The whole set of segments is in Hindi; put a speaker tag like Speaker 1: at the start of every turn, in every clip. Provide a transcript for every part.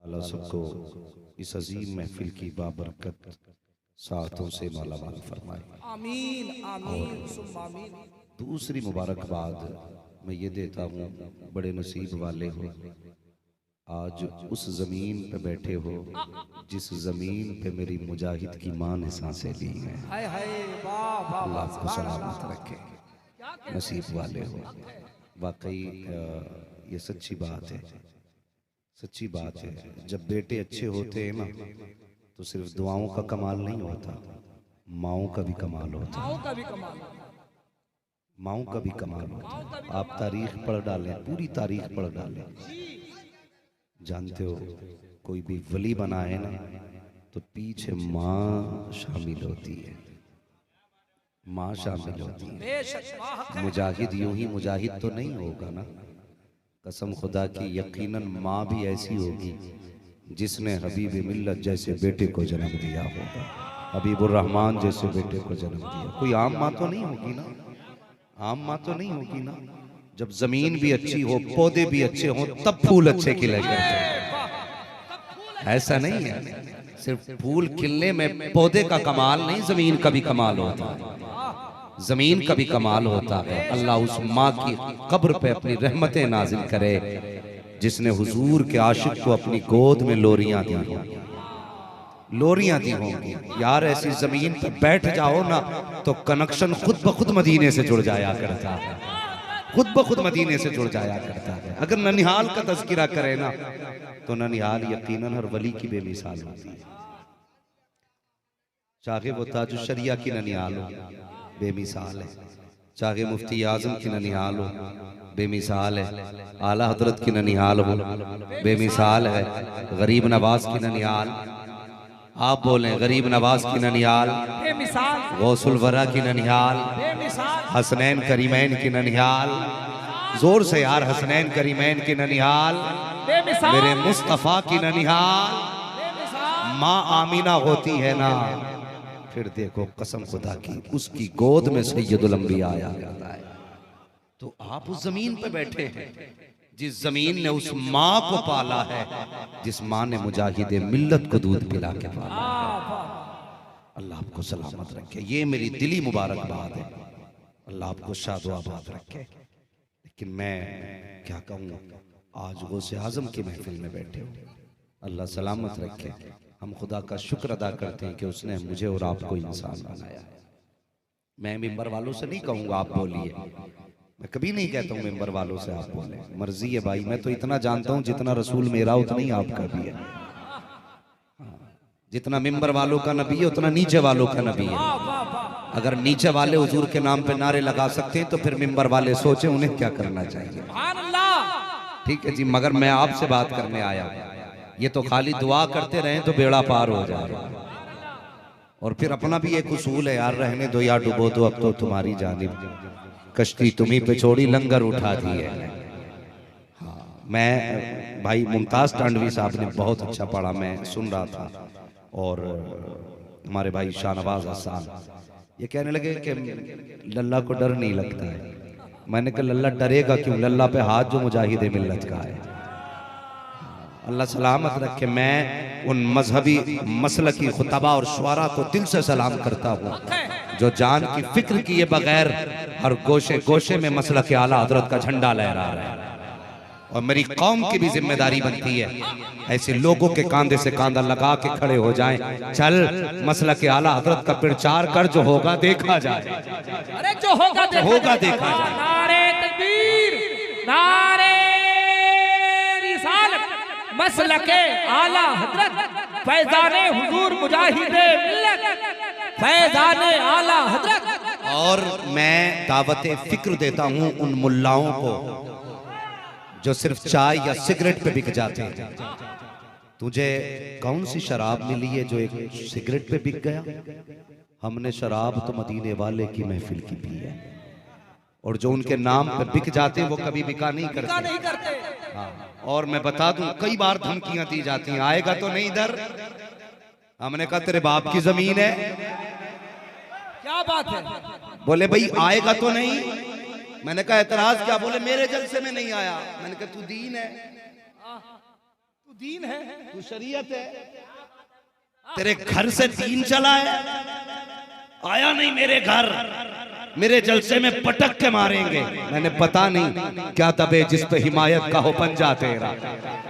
Speaker 1: अल्लाह सबको इस अजीम महफिल की बाबरकत सातों से मालामाल फरमाए।
Speaker 2: आमीन आमीन सुम्मा आमीन।
Speaker 1: दूसरी मुबारकबाद मैं ये देता हूँ, बड़े नसीब वाले हो, आज उस जमीन पे बैठे हो जिस जमीन पे मेरी मुजाहिद की माँ ने सांसें ली हैं।
Speaker 2: हाय हाय वाह वाह
Speaker 1: अल्लाह
Speaker 2: वाह
Speaker 1: आपको सलामत रखे, नसीब वाले हो। वाकई ये सच्ची बात है, सच्ची बात है। जब बेटे अच्छे होते हैं ना तो सिर्फ दुआओं का कमाल नहीं होता, माओं का भी कमाल होता है।
Speaker 2: माओ का भी कमाल।
Speaker 1: माओं का भी कमाल होता है। आप तारीख पढ़ डालें, पूरी तारीख पढ़ डालें, जानते हो कोई भी वली बना है ना तो पीछे माँ शामिल होती है, माँ शामिल होती है।
Speaker 2: बेशक वाह।
Speaker 1: मुजाहिद यूं ही मुजाहिद तो नहीं होगा ना, कसम खुदा की यकीनन माँ भी ऐसी होगी जिसने हबीब मिल्लत जैसे बेटे को जन्म दिया होगा, हबीबुर रहमान जैसे बेटे को जन्म दिया। कोई आम माँ तो नहीं होगी ना, आम माँ तो नहीं होगी ना। जब जमीन भी अच्छी हो, पौधे भी अच्छे हों, तब फूल अच्छे खिले करते हैं। ऐसा नहीं है सिर्फ फूल खिलने में पौधे का कमाल नहीं, जमीन का भी कमाल होता है, जमीन का भी कमाल होता है। अल्लाह उस माँ की कब्र पे अपनी रहमतें नाजिल करे जिसने हुजूर के आशिक को अपनी गोद में लोरियां दी होंगी, लोरियां दी होंगी। यार ऐसी जमीन पर बैठ जाओ ना तो कनेक्शन खुद ब खुद मदीने से जुड़ जाया करता है, खुद ब खुद मदीने से जुड़ जाया करता है। अगर ननिहाल का तज़किरा करे ना तो ननिहाल यकीनन हर वली की बेमिसाल होती है। चाहे वो ताजुश शरिया की ननिहाल हो, बेमिसाल है। चाहे मुफ्ती आजम की ननिहाल हो, बेमिसाल है। आला हजरत की ननिहाल हो, बेमिसाल है। गरीब नवाज की ननिहाल, आप बोलें गरीब नवाज की ननिहाल,
Speaker 2: बेमिसाल
Speaker 1: गौसुल वरा की ननिहाल,
Speaker 2: बेमिसाल
Speaker 1: हसनैन करीमैन की ननिहाल, जोर से यार, हसनैन करीमैन की ननिहाल,
Speaker 2: बेमिसाल
Speaker 1: मेरे मुस्तफ़ा की ननिहाल। माँ आमीना होती है ना, फिर देखो कसम खुदा की उसकी गोद में सैयदुल अंबिया आया करता है। तो आप उस जमीन पे बैठे हैं जिस जमीन ने उस माँ को पाला है, जिस माँ ने मुजाहिद मिल्लत को दूध पिला के पाला। अल्लाह आपको सलामत रखे, ये मेरी दिली मुबारकबाद है। अल्लाह आपको शादो आबाद रखे। लेकिन मैं क्या कहूँ, आज गौसे आजम की महफिल में बैठे हो, अल्लाह सलामत रखे। हम खुदा का शुक्र अदा करते हैं कि उसने मुझे और आपको इंसान बनाया। मैं मिंबर वालों से नहीं कहूँगा आप बोलिए, मैं कभी नहीं कहता हूँ मेंबर वालों से आप बोले, मर्जी है भाई। मैं तो इतना जानता हूँ जितना रसूल मेरा उतना ही आपका भी है। जितना मेंबर वालों का नबी है उतना नीचे वालों का नबी है। अगर नीचे वाले हुजूर के नाम पे नारे लगा सकते हैं तो फिर मेंबर वाले सोचें उन्हें क्या करना चाहिए। ठीक है जी, मगर मैं आपसे बात करने आया, ये तो खाली दुआ करते रहें तो बेड़ा पार हो जाए। और फिर अपना भी एक उसूल है यार, रहने दो या डुबो दो, अब तो तुम्हारी जानिब कश्ती तुम्ही पे छोड़ी लंगर उठा दी है। हाँ, मैं भाई मुमताज टांडवी साहब ने बहुत अच्छा पढ़ा, मैं सुन रहा था। और हमारे भाई शाहनवाज हसन ये कहने लगे कि लल्ला को डर नहीं लगता है। मैंने कहा लल्ला डरेगा क्यों, लल्ला पे हाथ जो मुजाहिद मिल्लत का है। अल्लाह सलामत रखे। मैं उन मजहबी मसलकी खुतबा और शुआरा को दिल से सलाम करता हूँ जो जान की फिक्र किए बगैर हर गोशे गोशे में मसलक के आला हजरत का झंडा लहरा रहा है। और मेरी कौम की भी जिम्मेदारी बनती है ऐसे लोगों के कांधे से कांधा लगा के खड़े हो जाएं, चल मसलक के आला हजरत का प्रचार कर, जो होगा देखा जाए।
Speaker 2: अरे जो होगा
Speaker 1: देखा जाए।
Speaker 2: नारे तकबीर, नारे रिसालत, मसलके आला हजरत, फैजाने हुजूर मुजाहिदे मिल्लत, फैजाने आला हजरत।
Speaker 1: और मैं दावत फिक्र देता हूं उन मुल्लाओं को जो सिर्फ चाय या सिगरेट पे बिक जाते हैं। तुझे कौन सी शराब मिली है जो एक सिगरेट पे बिक गया? हमने शराब तो मदीने वाले की महफिल की पी है। और जो उनके नाम पे बिक जाते हैं वो कभी बिका नहीं करते। हाँ, और मैं बता दूं कई बार धमकियां दी जाती हैं, आएगा तो नहीं इधर। हमने कहा तेरे बाप की जमीन है,
Speaker 2: क्या बात है?
Speaker 1: बोले भाई आएगा तो नहीं। मैंने कहा एतराज क्या? बोले मेरे जलसे में नहीं आया। मैंने कहा तू दीन है, तू
Speaker 2: दीन है,
Speaker 1: तू शरीयत है। तेरे घर से दीन चला है, आया नहीं मेरे घर, मेरे जलसे में पटक के मारेंगे। मैंने पता नहीं क्या दबे जिस पे हिमायत का हो पंजा तेरा,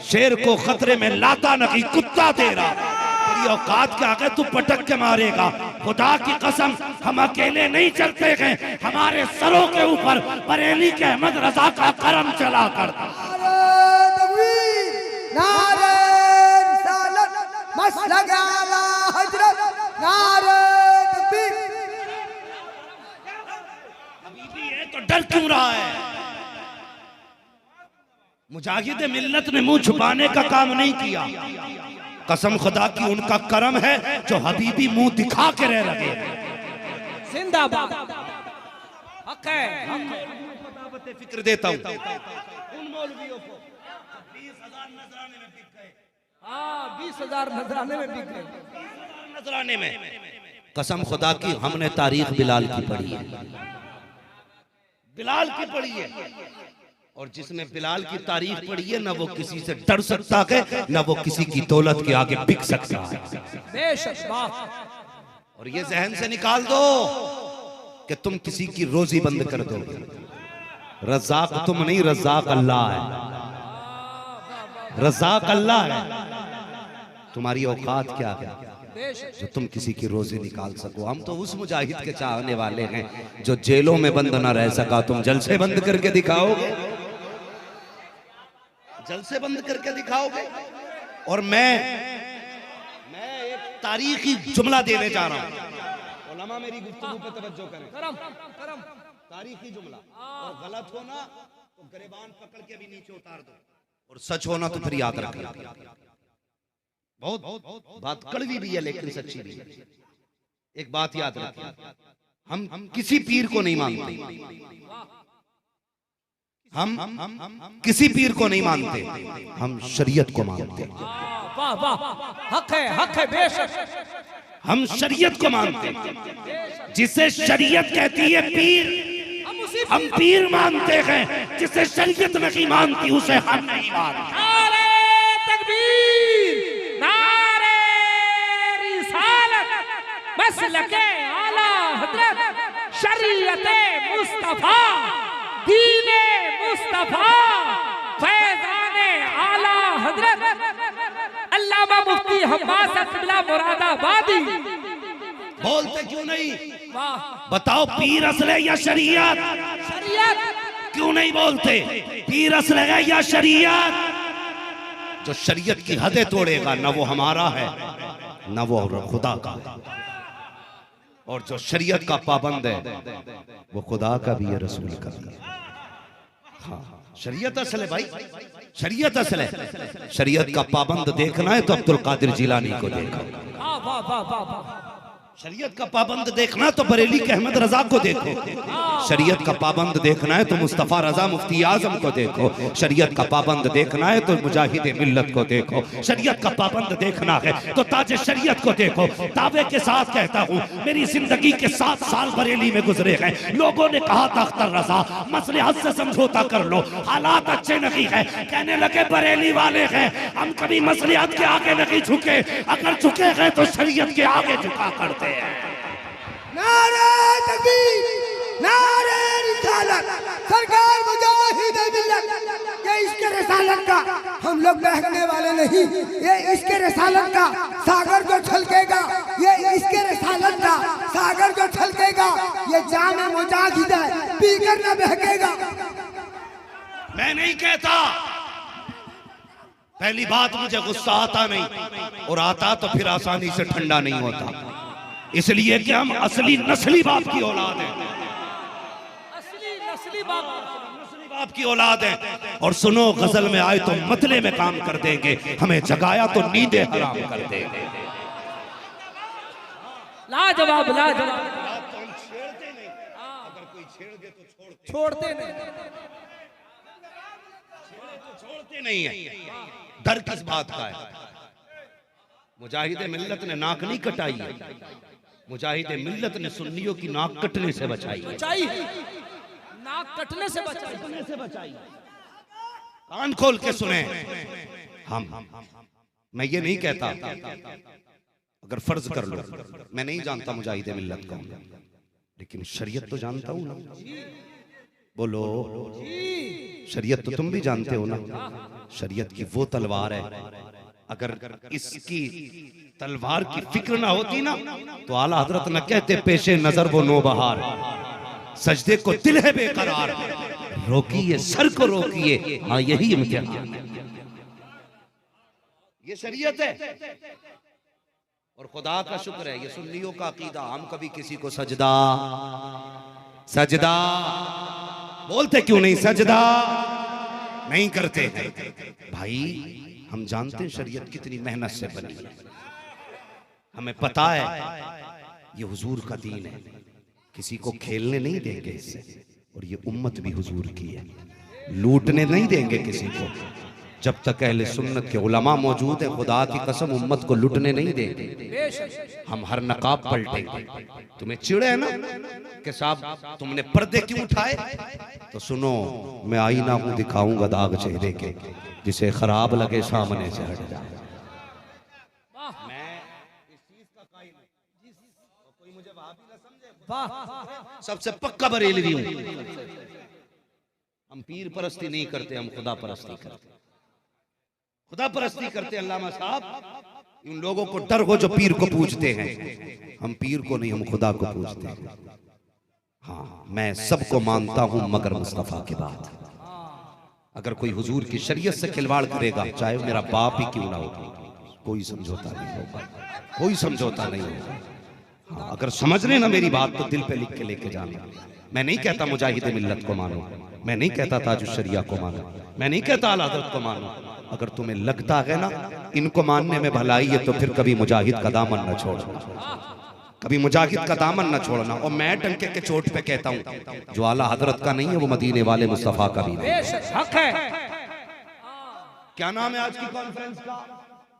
Speaker 1: शेर को खतरे में लाता नहीं कुत्ता तेरा। तेरी औकात के आगे तू पटक के मारेगा। खुदा की कसम हम अकेले नहीं चलते हैं, हमारे सरों के ऊपर बरेली के अहमद रजा का करम चला करता। तो डर क्यों रहा है? मुजाहिद मिल्लत ने मुंह छुपाने का काम नहीं किया। कसम खुदा की उनका करम है जो हबीबी मुंह दिखा के रह लगे।
Speaker 2: जिंदाबाद। हक है,
Speaker 1: फिक्र देता हूं उन मौलवियों को 20,000 नजराने में बिक गए।
Speaker 2: 20,000 नजराने में बिक गए।
Speaker 1: नजराने में कसम खुदा की हमने तारीख बिलाल की पढ़ी है, बिलाल की पढ़ी है। और जिसने बिलाल की तारीख पढ़ी है, ना वो किसी से डर सकता है, ना वो किसी की दौलत के आगे बिक सकता है।
Speaker 2: बेशक।
Speaker 1: और ये जहन से निकाल दो कि तुम किसी की रोजी बंद कर दोगे। रज़ाक तुम नहीं, रज़ाक अल्लाह है। रज़ाक अल्लाह है। तुम्हारी औकात क्या है जो तुम किसी की रोजी निकाल सको? हम तो उस मुजाहिद के चाहने वाले हैं जो जेलों में बंद ना रह सका। तुम जलसे बंद करके दिखाओगे, जलसे बंद करके दिखाओगे। और मैं एक तारीखी जुमला देने जा रहा हूं। उलमा मेरी गुफ्तगू पे तवज्जो करें। तारीखी जुमला, और गलत होना तो गिरबान पकड़ के भी नीचे उतार दो, और सच होना तो फिर याद रखना। बहुत बात कड़वी भी है लेकिन सच्ची भी है। एक बात याद रखिए, हम किसी पीर को नहीं मानते। हम किसी पीर को नहीं मानते, हम शरीयत को मानते।
Speaker 2: वाह वाह, हक है बेशक।
Speaker 1: हम शरीयत को मानते, जिसे शरीयत कहती है पीर, हम पीर मानते हैं। जिसे शरीयत नहीं मानती उसे हम नहीं मानते।
Speaker 2: नारे तकबीर, नारे रिसालत, मसलके आला हजरत, शरीयते मुस्तफा, दीने मुस्तफा, फैज़ाने आला हजरत अल्लामा मुफ्ती हब्बास क़िबला मुरादाबादी।
Speaker 1: बोलते क्यों नहीं?
Speaker 2: वाह।
Speaker 1: बताओ, पीर असल है या शरीयत?
Speaker 2: शरीयत।
Speaker 1: क्यों नहीं बोलते? पीर असल है या शरीयत? जो शरीयत की हदें तोड़ेगा, ना वो हमारा है ना वो खुदा का। और जो शरीयत का पाबंद है वो खुदा का भी है, रसूल का भी। हाँ, शरीयत असल है भाई, शरीयत असल है। शरीयत का पाबंद देखना है तो अब्दुल कादिर जिलानी को देखो।
Speaker 2: वाह वाह वाह वाह।
Speaker 1: शरीयत का पाबंद देखना तो बरेली के अहमद रजा को देखो। शरीयत का पाबंद देखना है तो मुस्तफ़ा रजा मुफ्ती आजम को देखो। शरीयत का पाबंद देखना है तो मुजाहिद मिल्लत को देखो। शरीयत का पाबंद देखना है तो ताज शरीयत को देखो। दावे के साथ कहता हूँ, मेरी जिंदगी के 7 साल बरेली में गुजरे हैं। लोगों ने कहा था अख्तर रजा मसलिहत से समझौता कर लो, हालात अच्छे नहीं है। कहने लगे बरेली वाले हैं हम कभी मसलिहत के आगे नहीं झुके, अगर झुके हैं तो शरीयत के आगे झुका करते।
Speaker 3: नारे तकबीर, नारे रिसालत, सरकार मुजाहिद मिल्लत। ये इसके रिसालत का हम लोग बहकने वाले नहीं, ये इसके रिसालत का सागर जो छलकेगा, ये इसके रिसालत का सागर जो छलकेगा, ये जान मुजाहिद है, पीकर न बहकेगा।
Speaker 1: मैं नहीं कहता, पहली बात मुझे गुस्सा आता नहीं, और आता तो फिर आसानी से ठंडा नहीं होता। इसलिए कि हम असली नस्ली बाप की औलाद हैं,
Speaker 2: असली नस्ली बाप
Speaker 1: की औलाद है। और सुनो, गजल में आए तो मतले में काम कर देंगे, हमें जगाया तो नींदें हराम कर देंगे।
Speaker 2: लाजवाब लाजवाब।
Speaker 1: तो हम छेड़ते नहीं, अगर कोई छेड़ दे तो
Speaker 2: छोड़ते नहीं,
Speaker 1: छोड़ते नहीं है। डर किस बात का है? मुजाहिद मिल्लत ने नाक नहीं कटाई है, मुजाहिद मिल्लत ने सुन्नियों की नाक कटने से बचाई।
Speaker 2: नाक कटने से बचाई।
Speaker 1: कान खोल के सुने। हम मैं ये नहीं कहता, अगर फर्ज कर लो मैं नहीं जानता मुजाहिद मिल्लत कौन, लेकिन शरीयत तो जानता हूं ना। बोलो, शरीयत तो तुम भी जानते हो ना। शरीयत की वो तलवार है, अगर इसकी तलवार की फिक्र ना होती ना तो आला हजरत न कहते पेशे नजर वो नौबहार, सजदे को दिल है बेकरार, रोकिए सर को रोकिए, हाँ यही इम्तिहान। ये शरीयत है और खुदा का शुक्र है, ये सुन्नियों का अकीदा। हम कभी किसी को सजदा सजदा बोलते क्यों नहीं, सजदा नहीं करते भाई। हम जानते हैं शरीयत कितनी मेहनत से बनी है, हमें पता है ये हुजूर का दीन है, किसी को खेलने नहीं देंगे इससे। और ये उम्मत भी हुजूर की है, लूटने नहीं देंगे किसी को। जब तक अहले सुन्नत के उलमा मौजूद है, खुदा की कसम उम्मत को लुटने नहीं देंगे। हम हर नकाब पलटेंगे। तुम्हें चिढ़ है ना कि साहब तुमने पर्दे क्यों उठाए, तो सुनो मैं आईना हूं, दिखाऊंगा दाग चेहरे के, जिसे खराब लगे सामने से हट जाए। मैं इस चीज का कायल हूं, कोई मुझे वहाबी ना समझे, सबसे पक्का बरेलवी हूं। हम पीर परस्ती नहीं करते, हम खुदा परस्ती करते। खुदा परस्ती करते अल्लामा साहब, उन लोगों को डर हो जो पीर को पूजते हैं। हम पीर को नहीं, हम खुदा को पूजते हैं। हाँ, मैं सबको मानता हूं मगर मुस्तफा के बाद। अगर कोई हुजूर की शरीयत से खिलवाड़ करेगा, चाहे मेरा बाप ही क्यों ना हो, कोई समझौता नहीं होगा, कोई समझौता नहीं होगा। हाँ, अगर समझ रहे ना मेरी बात तो दिल पे लिख के लेके जाना। मैं नहीं कहता मुजाहिद मिल्लत को मानो, मैं नहीं कहता ताजुश शरिया को मानो, मैं नहीं कहता आला हज़रत को मानो। अगर तुम्हें लगता है ना इनको मानने में भलाई है, तो फिर कभी मुजाहिद का दामन न छोड़ना, कभी मुजाहिद का दामन न छोड़ना। और मैं डंके के चोट पे कहता हूँ, जो आला हजरत का नहीं है वो मदीने वाले मुस्तफा का भी नहीं।
Speaker 2: हक है।
Speaker 1: क्या नाम है आज की कॉन्फ्रेंस का?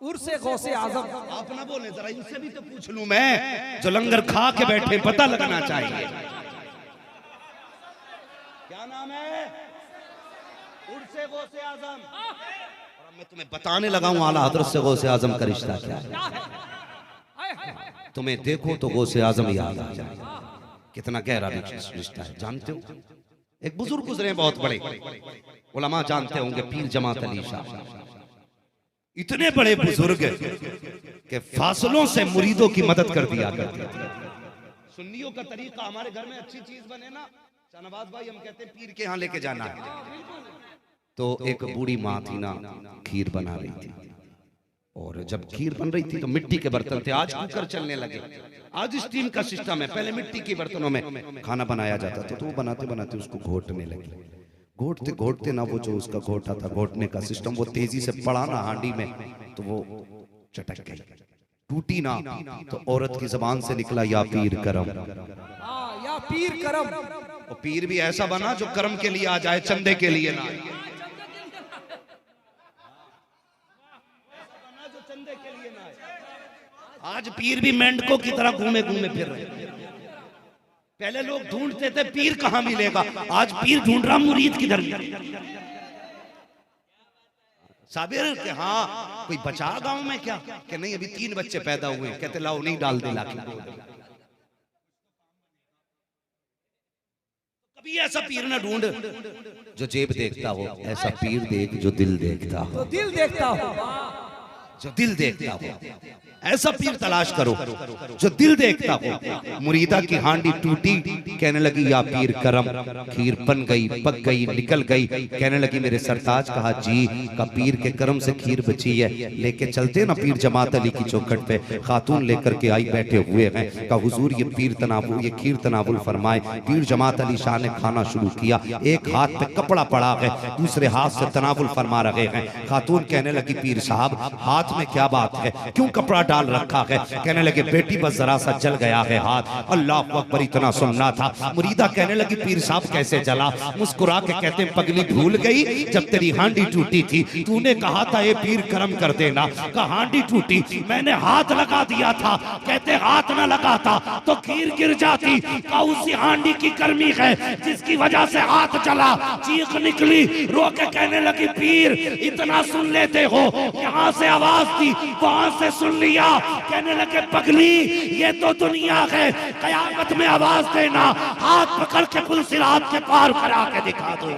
Speaker 2: उर्से गौसे आजम।
Speaker 1: आप ना बोले, जरा इनसे भी तो पूछ लूं मैं, जो लंगर खा के बैठे, पता लगना चाहिए। क्या नाम है? उर्से गौसे आजम। और मैं तुम्हें बताने लगा हूं आला हजरत से गौसे आजम का रिश्ता क्या है। तुम्हें देखो तो गौसे आजम याद आ जाए, कितना गहरा रिश्ता है। जानते हो, एक बुजुर्ग गुजरे बहुत बड़े, उलमा जानते होंगे, पीर जमात अली शाह। इतने बड़े बुजुर्ग के फासलों से मुरीदों की मदद कर दिया करते थे। सुन्नियों का तरीका, हमारे घर में अच्छी चीज बने ना, शाहनवाज भाई हम कहते हैं पीर के यहाँ लेके जाना है। तो एक बूढ़ी माँ थी ना, खीर बना रही थी, और जब खीर बन रही थी तो मिट्टी के बर्तन थे, आज कुकर चलने लगे, आज स्टीम का सिस्टम है। पहले मिट्टी के बर्तनों में खाना बनाया जाता था, तो वो बनाते बनाते उसको घोटने लगे। घोटते घोटते ना वो जो उसका घोटा था, घोटने का सिस्टम, वो तेजी से पड़ा ना हांडी में, तो वो चटक गई, टूटी ना। तो औरत की जबान से निकला, या पीर करम,
Speaker 2: या पीर करम।
Speaker 1: और पीर भी ऐसा बना जो कर्म के लिए आ जाए, चंदे के लिए ना। आज पीर भी मेंढकों की तरह घूमे घूमे फिर रहे हैं। पहले लोग ढूंढते थे पीर कहां मिलेगा, आज पीर ढूंढ रहा मुरीद किधर। साबिर के हाँ कोई बचा गांव में क्या, कि नहीं अभी 3 बच्चे पैदा हुए, कहते लाओ नहीं डाल दे लाके। कभी ऐसा पीर ना ढूंढ जो जेब देखता हो, ऐसा पीर देख जो दिल देखता हो,
Speaker 2: तो दिल देखता हो,
Speaker 1: जो दिल देखता हो। ऐसा पीर तलाश करो जो दिल देखता हो। मुरीदा की हांडी टूटी, कहने लगी या पीर करम, खीर बन गई, पक गई, निकल गई। कहने लगी मेरे सरताज, कहा जी का पीर के करम से खीर बची है, लेके चलते ना पीर जमात अली की चौखट पे। खातून लेकर के आई, बैठे हुए हैं, का हुजूर ये पीर तनावुल, ये खीर तनावुल फरमाए। पीर जमात अली शाह ने खाना शुरू किया, एक हाथ पे कपड़ा पड़ा है, दूसरे हाथ से तनावुल फरमा रहे हैं। खातून कहने लगी पीर साहब हाथ में क्या बात है, क्यों कपड़ा डाल रखा है? कहने लगे बेटी बस जरा सा जल गया है हाथ। अल्लाह अकबर, इतना सुनना था। मुरीदा कहने लगी पीर साहब कैसे जला? मुस्कुरा के कहते पगली भूल गई जब तेरी हांडी टूटी थी तूने कहा था ये पीर कर्म कर देना। कहा हांडी टूटी, मैंने हाथ लगा दिया था। कहते हाथ ना लगाता तो खीर गिर जाती। कहा उसी हांडी की गर्मी है जिसकी वजह से हाथ जला। चीख निकली, रो के कहने लगी पीर इतना सुन लेते हो, यहाँ से आवाज थी वहां से सुन लिया। कहने लगे पगली ये तो दुनिया है, कयामत में आवाज देना, हाथ पकड़ के पुल सिरात के पार करा के दिखा दो।